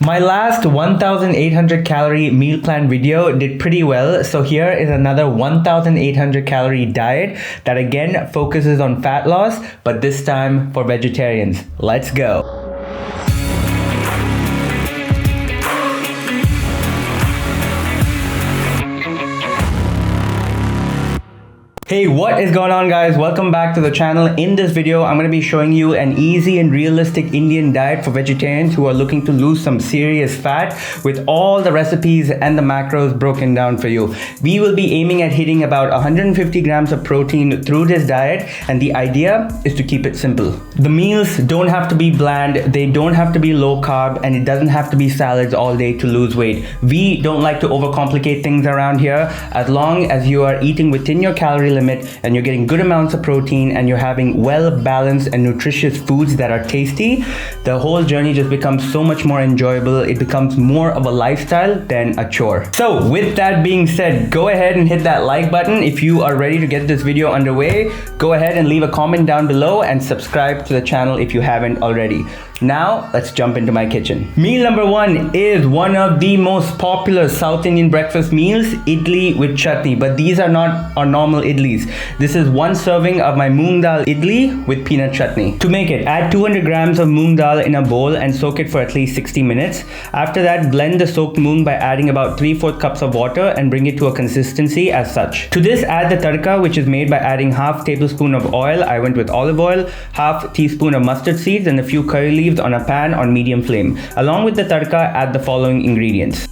My last 1800 calorie meal plan video did pretty well, so here is another 1800 calorie diet that again focuses on fat loss, but this time for vegetarians. Let's go. Hey, what is going on, guys? Welcome back to the channel. In this video, I'm going to be showing you an easy and realistic Indian diet for vegetarians who are looking to lose some serious fat, with all the recipes and the macros broken down for you. We will be aiming at hitting about 150 grams of protein through this diet, and the idea is to keep it simple. The meals don't have to be bland, they don't have to be low carb, and it doesn't have to be salads all day to lose weight. We don't like to overcomplicate things around here. As long as you are eating within your calorie limit and you're getting good amounts of protein and you're having well balanced and nutritious foods that are tasty, the whole journey just becomes so much more enjoyable. It becomes more of a lifestyle than a chore. So with that being said, go ahead and hit that like button. If you are ready to get this video underway, go ahead and leave a comment down below and subscribe to the channel if you haven't already. Now let's jump into my kitchen. Meal number one is one of the most popular South Indian breakfast meals, idli with chutney, but these are not our normal idlis. This is one serving of my moong dal idli with peanut chutney. To make it, add 200 grams of moong dal in a bowl and soak it for at least 60 minutes. After that, blend the soaked moong by adding about 3/4 cups of water and bring it to a consistency as such. To this, add the tadka, which is made by adding half tablespoon of oil. I went with olive oil, half teaspoon of mustard seeds, and a few curry leaves on a pan on medium flame. Along with the tadka, add the following ingredients.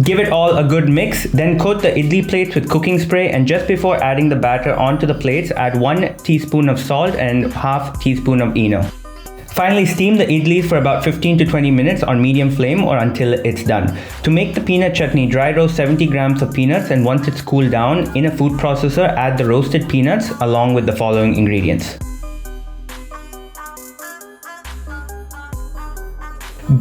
Give it all a good mix, then coat the idli plates with cooking spray, and just before adding the batter onto the plates, add 1 teaspoon of salt and half teaspoon of Eno. Finally, steam the idlis for about 15 to 20 minutes on medium flame or until it's done. To make the peanut chutney, dry roast 70 grams of peanuts, and once it's cooled down in a food processor, add the roasted peanuts along with the following ingredients.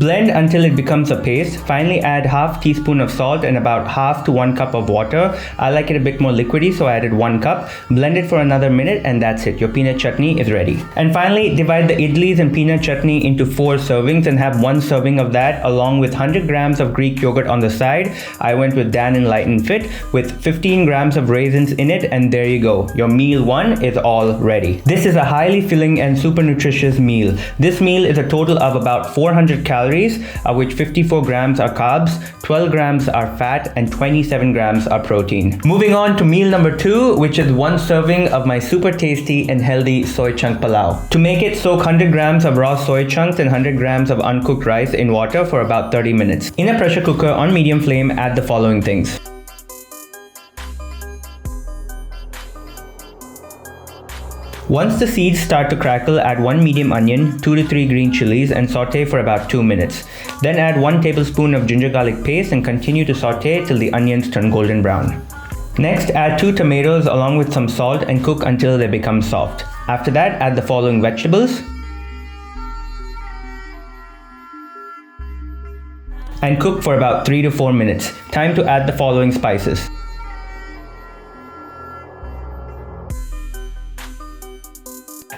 Blend until it becomes a paste. Finally, add half teaspoon of salt and about half to 1 cup of water. I like it a bit more liquidy, so I added 1 cup. Blend it for another minute and that's it. Your peanut chutney is ready. And finally, divide the idlis and peanut chutney into 4 servings and have 1 serving of that along with 100 grams of Greek yogurt on the side. I went with Dan and Light and Fit with 15 grams of raisins in it, and there you go. Your meal 1 is all ready. This is a highly filling and super nutritious meal. This meal is a total of about 400 calories, of which 54 grams are carbs, 12 grams are fat, and 27 grams are protein. Moving on to meal number 2, which is 1 serving of my super tasty and healthy soy chunk pulao. To make it, soak 100 grams of raw soy chunks and 100 grams of uncooked rice in water for about 30 minutes. In a pressure cooker on medium flame, add the following things. Once the seeds start to crackle, add 1 medium onion, 2 to 3 green chilies, and saute for about 2 minutes. Then add 1 tablespoon of ginger garlic paste and continue to saute till the onions turn golden brown. Next, add 2 tomatoes along with some salt and cook until they become soft. After that, add the following vegetables and cook for about 3 to 4 minutes. Time to add the following spices.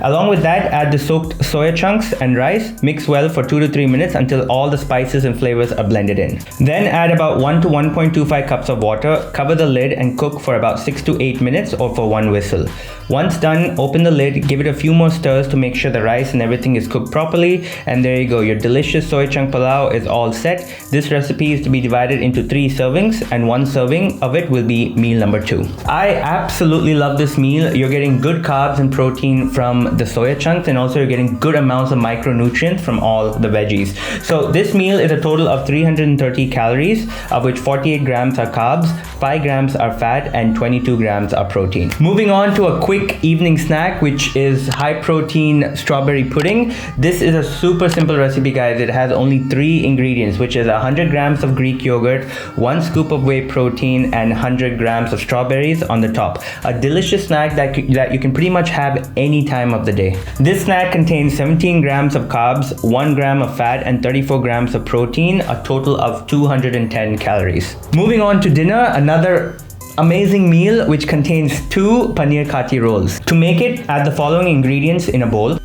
Along with that, add the soaked soya chunks and rice. Mix well for 2 to 3 minutes until all the spices and flavors are blended in. Then add about 1 to 1.25 cups of water, cover the lid and cook for about 6 to 8 minutes or for 1 whistle. Once done, open the lid, give it a few more stirs to make sure the rice and everything is cooked properly, and there you go. Your delicious soy chunk pulao is all set. This recipe is to be divided into 3 servings, and 1 serving of it will be meal number 2. I absolutely love this meal. You're getting good carbs and protein from the soya chunks, and also you're getting good amounts of micronutrients from all the veggies. So this meal is a total of 330 calories, of which 48 grams are carbs, 5 grams are fat, and 22 grams are protein. Moving on to a quick evening snack, which is high protein strawberry pudding. This is a super simple recipe, guys. It has only 3 ingredients, which is 100 grams of Greek yogurt, 1 scoop of whey protein, and 100 grams of strawberries on the top. A delicious snack that you can pretty much have any time of the day. This snack contains 17 grams of carbs, 1 gram of fat, and 34 grams of protein, a total of 210 calories. Moving on to dinner, another amazing meal which contains 2 paneer kati rolls. To make it, add the following ingredients in a bowl.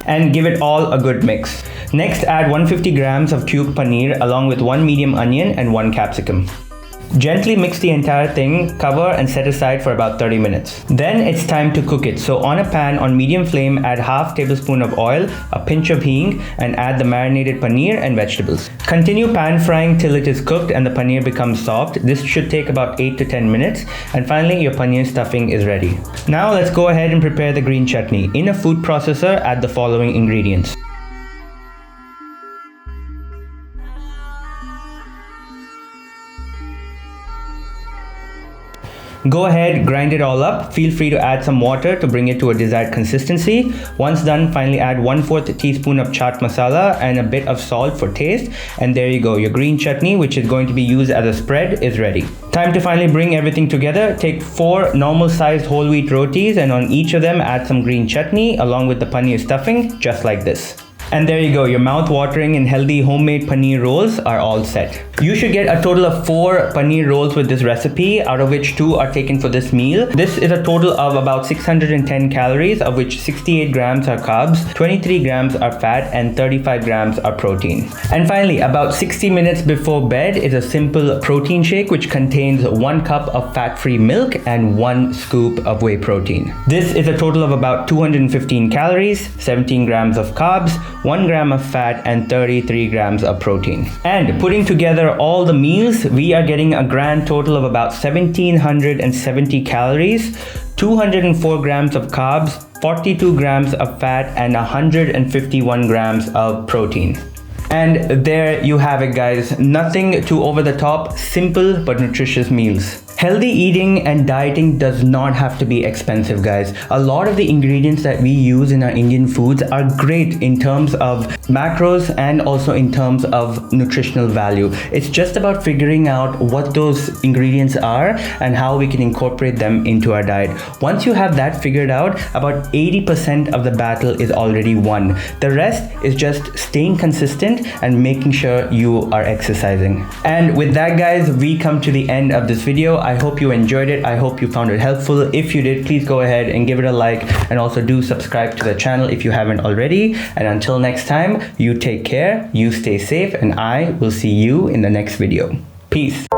And give it all a good mix. Next, add 150 grams of cubed paneer along with 1 medium onion and 1 capsicum. Gently mix the entire thing, cover and set aside for about 30 minutes. Then it's time to cook it. So on a pan on medium flame, add half tablespoon of oil, a pinch of hing, and add the marinated paneer and vegetables. Continue pan frying till it is cooked and the paneer becomes soft. This should take about 8 to 10 minutes. And finally, your paneer stuffing is ready. Now let's go ahead and prepare the green chutney. In a food processor, add the following ingredients. Go ahead, grind it all up. Feel free to add some water to bring it to a desired consistency. Once done, finally add 1/4 teaspoon of chaat masala and a bit of salt for taste. And there you go, your green chutney, which is going to be used as a spread, is ready. Time to finally bring everything together. Take 4 normal sized whole wheat rotis and on each of them add some green chutney along with the paneer stuffing, just like this. And there you go, your mouth-watering and healthy homemade paneer rolls are all set. You should get a total of 4 paneer rolls with this recipe, out of which 2 are taken for this meal. This is a total of about 610 calories, of which 68 grams are carbs, 23 grams are fat, and 35 grams are protein. And finally, about 60 minutes before bed is a simple protein shake which contains 1 cup of fat-free milk and 1 scoop of whey protein. This is a total of about 215 calories, 17 grams of carbs, 1 gram of fat, and 33 grams of protein. And putting together all the meals, we are getting a grand total of about 1770 calories, 204 grams of carbs, 42 grams of fat, and 151 grams of protein. And there you have it, guys. Nothing too over the top, simple but nutritious meals. Healthy eating and dieting does not have to be expensive, guys. A lot of the ingredients that we use in our Indian foods are great in terms of macros and also in terms of nutritional value. It's just about figuring out what those ingredients are and how we can incorporate them into our diet. Once you have that figured out, about 80% of the battle is already won. The rest is just staying consistent and making sure you are exercising. And with that, guys, we come to the end of this video. I hope you enjoyed it. I hope you found it helpful. If you did, please go ahead and give it a like, and also do subscribe to the channel if you haven't already. And until next time, you take care, you stay safe, and I will see you in the next video. Peace.